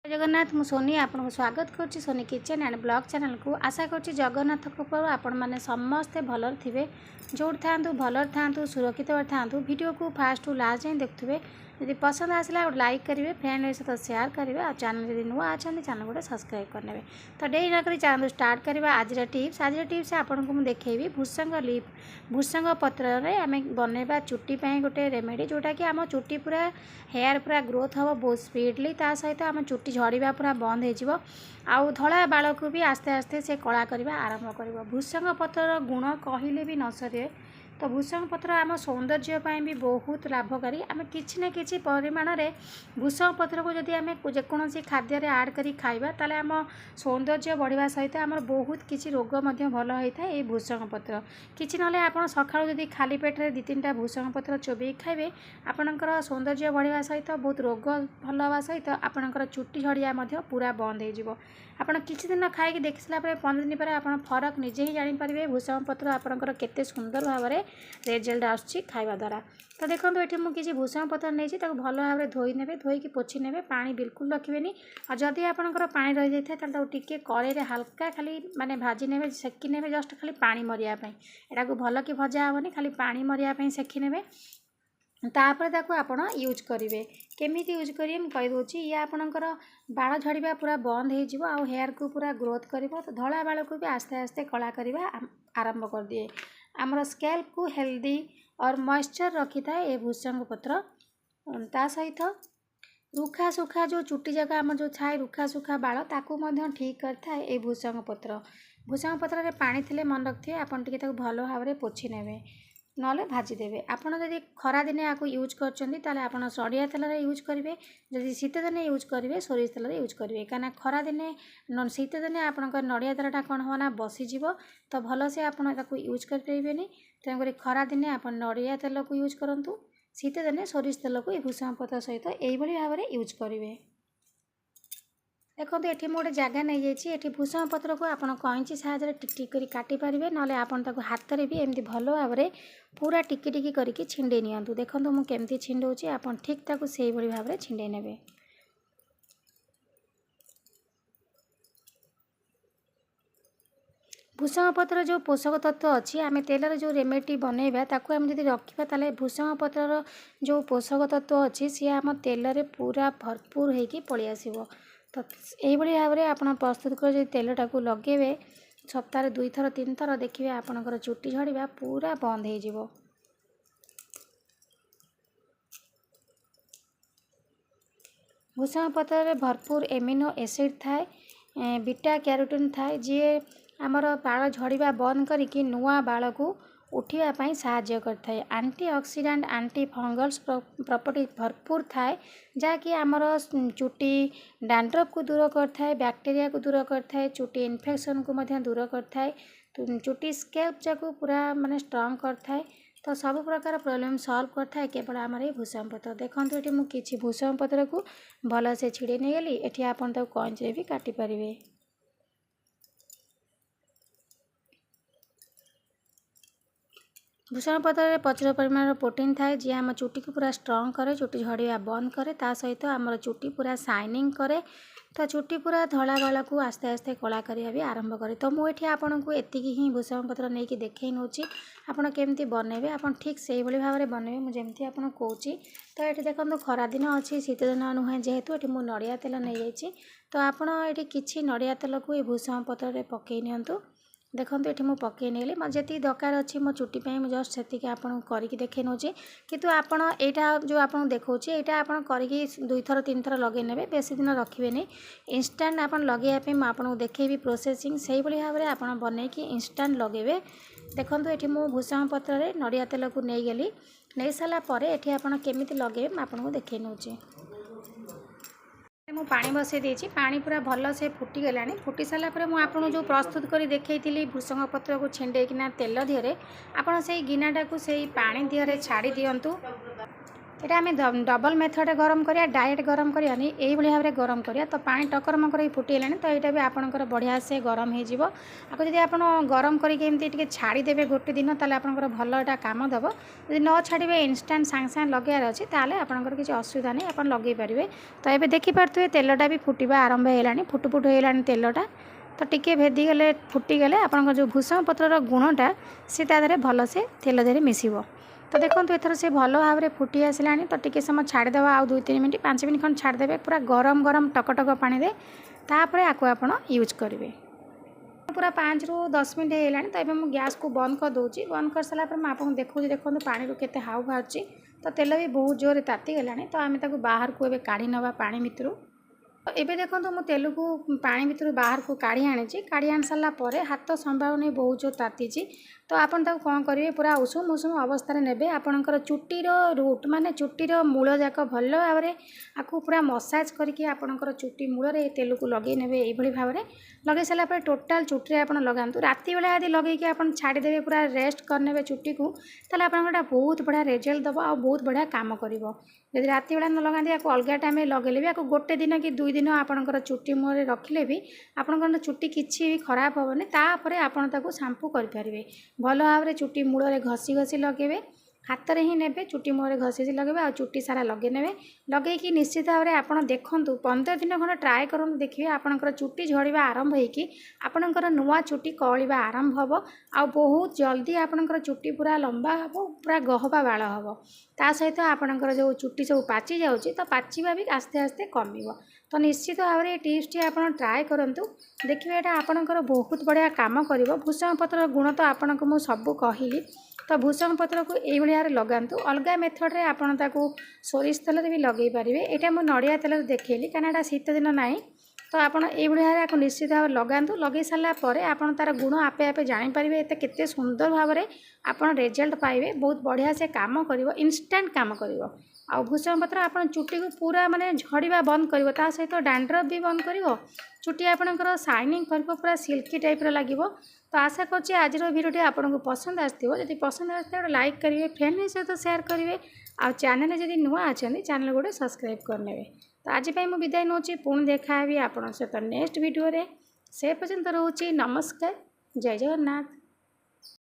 जगन्नाथ मु सोनी आपको स्वागत करुच्ची Soni kitchen and blog channel को आशा करुच्ची जगन्नाथ कृपा आपण मैंने समस्ते भलर थे जो था भलर था सुरक्षित था वीडियो को फास्ट टू लास्ट जाए देखुए यदि पसंद आसला लाइक करेंगे फ्रेंड सहित शेयर करेंगे और चैनल जब नुआ अच्छा चैनल गोटे सब्सक्राइब करने तो डेरी नक चैनल स्टार्ट करवा आज टिप्स आपको मुझे देखी भूसंग लीफ भूसंग पत्र आम बनवा चुट्टी गोटे रेमेडी जोटा कि आम चुट्टी पूरा हेयर पूरा ग्रोथ हम बहुत स्पीडली ता सहित आम चुट्टी झड़वा पूरा बंद हो आउ धला बाल को भी आस्ते आस्ते से कला करवा आरंभ कर भूसंग पत्र गुण कहले भी न सरे तो भूसंग पत्र आम सौंदर्य भी बहुत लाभकारी आम कि परिमाण में भूसंग पत्र को जदि आम जेकोसी खाद्य आड कर खाइबा ताले आम सौंदर्य बढ़िया सहित आम बहुत किसी रोग भल होता है ये भूसंग पत्र किसी ना आप सकाळु जदि खाली पेटे दी तीन भूसंग पत्र चोबई खाइबे आपणकर सौंदर्य बढ़िया सहित बहुत रोग भल हवा सहित आपणकर चुट्टी झड़िया पूरा बंद हो आपड़ किसी दिन खाई देखी सारापर 15 दिन पर आप फरक निजे ही जानीपारे भूसंग पत्र आपणकर केते सुंदर भाव में रिजल्ट आसुच्छी खाइबा द्वारा तो देखो ये मुझे भूसंग पत्र नहीं भल भाव में धोई ने धोईकी पोछि ने पानी बिल्कुल रखें और जदि आपंकर पानी रही जाए तो टिके कड़े हल्का खाली माने भाजी ने सेकी ने जस्ट खाली पानी मरियापाई यहाँ को भल कि भजा हेनी खाली पानी मरियापाई सेकी ने तापर ताको आपण यूज करेंगे केमी यूज करेंगे मुझे कहीदे ये आपणकर बाल झड़वा पूरा बंद हो आउ हेयर को पूरा ग्रोथ कर तो धला बाल को भी आस्ते आस्ते कला करवा आरंभ कर दिए आमर स्कैल्प को हेल्दी और मॉइस्चर रखी था ये भूसंग पत्र ता सहित रुखा सुखा जो चुट्टी जगह आम जो थाए रुखा सुखा बाल ताकू ठीक करता है ये भूसंग पत्र पानी थिले मन रखिए आपन टिके ताकू भल भाव में पोछि नेबे नले भाजीदेवे आपड़ जदि खरा दिने आपको यूज कर सड़िया तेल यूज करेंगे जदि शीत दिने यूज करेंगे सोरिष तेल यूज करेंगे कहीं खरा दिने शीत दिने आपंकर नड़िया तेलटा कौन हम ना बसीज तो भल से आपको यूज करें तेणुक खरा दिने आप नड़िया तेल को यूज करूँ शीत दिने सोरिष तेल को भूसंग पत्र सहित यही भाव में यूज करेंगे देखो ये गोटे जगह नहीं जाइए भूसंग पत्र को आप कईची साहाଯ୍य टिक कर काटी पारे ना आप हाथ में भी एमती भल भाव में पूरा टिकी टिकी करके छिंडे नियंतु देखो मुझे केमती छिंडौची आप ठीक ताकू से भाव में छिंडे नेबे भूसंग पत्र जो पोषक तत्व अच्छी आम तेलर जो रेमेडी बनैबा ताकू आम जब रखा ताले भूसंग पत्र जो पोषक तत्व अच्छी सी आम तेल पूरा भरपूर होगी पलि आसो तो यही भाव में आप प्रस्तुत कर तेलटा को लगे सप्ताह 2 थर 3 थर देखिए आपणकर चुट्टी झड़वा पूरा बंद हो भूसंग पत्र भरपूर एमिनो एसिड थाए बीटा कैरोटीन थाए जी आमर बाल झड़वा बंद करके नुआ बाल को उठापी साहाय्य करता है anti oxidant anti fungals property भरपूर थाए जहाँकि आमर चुट्टी डैंड्रफ को दूर करता है बैक्टीरिया को दूर करता है चुट्टी इन्फेक्शन को दूर करता है चुट्टी स्कैल्प जाको पूरा माने स्ट्रॉन्ग करता है तो सब प्रकार प्रॉब्लम सॉल्व करता है केवल आमर ये भूसंग पत्र देखो ये मुझे किसी भूसंग पत्र को भल से छिड़े नहीं गली ये आप कईचे भी काटी पारे भूसंग पत्र प्रचुर परिमाण प्रोटीन थाए जी आम चुट्टी को पूरा स्ट्रॉन्ग करे चुट्टी झड़िया बंद करे ता सहित आमर चुट्टी पूरा शाइनिंग करे तो चुट्टी पूरा धला बाल को आस्ते आस्ते कला करवा भी आरंभ करे तो मुझे आपको एतिकी ही भूसंग पत्र नहीं कि देखे नौची आपड़ केमती बनइबे आप ठीक से भाव में बनइबे मुझे आपको कहूँ तो ये देखो खरा दिन अच्छी शीत दिन नुहे जेहेतु ये मुझे नड़िया तेल नहीं जाइए तो आपड़ ये किसी नड़िया तेल को ये भूसंग पत्र पकई नियंतु देखो ये मुझे पकई नहीं मैं जी दरकार अच्छी मो चुट्टी मैं जस्ट से आपको करके देखे नौचे कितु आपड़ यहाँ जो आपको देखा यहाँ आप करके 2 थर 3 थर लगे ने बेसी दिन रखिए नहीं इंस्टांट आप लगेवाई मुझे देखेबी प्रोसेसिंग से भाव में आप बनईकि इंस्टांट लगे देखो ये मुझे भूसंग पत्र नड़िया तेल को नहीं गली नहीं सारापर ये आपमि लगे मुझे देखे नौचे मु पानी बसई देछि पानी पूरा भल से फुटीगला फुटी सारापर मुझे जो प्रस्तुत कर देखी भूसंग पत्र को छिंडेकिना तेल दिहरे आपड़ से गिनाटा को से पानी दिहरे छाड़ी दियंतु एटा आम डबल मेथड गरम करिया डायरेक्ट गरम करियानी एई भली भाव गरम करिया तो पानी टकर मकर फुटीलानी तो यहाँ भी आपंकर बढ़िया से गरम हो आपको जब आप गरम करके छाड़ीदेवे गोटे दिन ताले आपंकर भल एटा काम दब जब न छाड़े इनस्टाट सांगे सांगे लगार अच्छे ताले आपंकर किसी असुविधा नहीं आप लगे पारे। तो ये देखिपे तेलटा भी फुटवा आरंभ होगा फुटफुट होगा तेलटा तो टिके भेदीगले फुटीगले आप जो भूषण पत्रर गुणटा सी तादे भल से तेल देहरे मिसिब। तो देखो एथर से भल भाव में फुटी आसला तो टिके समय छाड़ीदे आउ 2-3 मिनट 5 मिनट खंड छाड़ीदे पूरा गरम गरम टकटक पानी दे तापर आपको आप यूज करेंगे। पूरा 5 ରୁ 10 मिनट होगा तो ये मुझे गैस को बंद कर दूसरी बंद कर सारापर मुझे आपको देखूँ देखो पानी रू केते हाउ बाहर तो तेल भी बहुत जोर ताती गला तो आम बाहर को ए काढ़ी नवा पानी भितर। एबे देखो मु तेल को पानी भितर बाहर को काढ़ी आनी सारा पर हाथ संभाव नहीं बहुत जो ताती तो आपन ताको कौन करेंगे पूरा उषुम उषुम अवस्था नेबे आपणकर चुटीर रूट माने चुटीर मूल जाक भल भाव में आपको पूरा मसाज करके आपणकर चुटी मूल तेल को लगे नेबे एभली भाव में लगे सारा पर टोटाल चुटी आप लगातु राति बेला यदि लगे आप छाड़ीदेवे पूरा रेस्ट करने चुटी को ताले आपनका बहुत बढ़िया रिजल्ट दब आ बहुत बढ़िया काम करिवो। यदि राति बेला न लगाती आपको अलग टाइम लगेले भी आपको गोटे दिन कि 2 दिन आपणकर चुटी मुहर रखिले भी आपणकर चुटी किसी भी खराब हेनी तापर आपन ताको शैम्पू करें भल भाव में चुटी मूल घसी घसी लगे हाथ में ही ने चुटी मुहर घसी लगे आ चुटी सारा लगे ने लगे कि निश्चित भाव में आप देखूँ 15 दिन खंड ट्राए करूँ देखिए आपणकर चुटी झड़वा आरंभ होकर नुआ चुटी कलिवा आरंभ हम आ बहुत जल्दी आपणकर चुटी पूरा लंबा हम पूरा गहबा बाल हम ता सहित आपणकर जो चुटी सब पाची जाऊँगी तो पाचिबा भी आस्ते आस्ते कमिव। तो निश्चित भाव में टिप्स आप ट्राए करूँ देखिए यहाँ आपणकर बहुत बढ़िया काम कर भूषण पत्र गुण तो आपको मुझे सबू कहली तो भूषण पत्र को यही भाव लगातु अलग मेथड रे आपन ताको सोरिष तेल भी लगे पारे यहाँ मुझे नड़िया तेल देखली कहीं शीत दिन ना तो आपड़ ये भाव निश्चित भाव लगातु लगे सारापर आप तार गुण आपे आपे जानीपारे एत के सुंदर भाव में आप रिजल्ट पाइबे बहुत बढ़िया से काम कर इनस्टाट काम कर आ भूषण पत्र आप चुटी को पूरा माने झड़वा बंद कर सहित डैंड्रफ भी बंद कर चुटी आपणकर शाइनिंग कर पूरा सिल्की टाइप लगे। तो आशा करछि आज भिडियोटी आपको पसंद आसो जब पसंद आसते लाइक करेंगे फ्रेंड सहित शेयर करेंगे आ चैनल जब नुआ अच्छा चैनल गोटे सब्सक्राइब करने। तो आज मुझे विदाय नौ पुणी देखा आप सहित नेक्स्ट वीडियो से पर्यंत रोचे नमस्कार जय जगन्नाथ।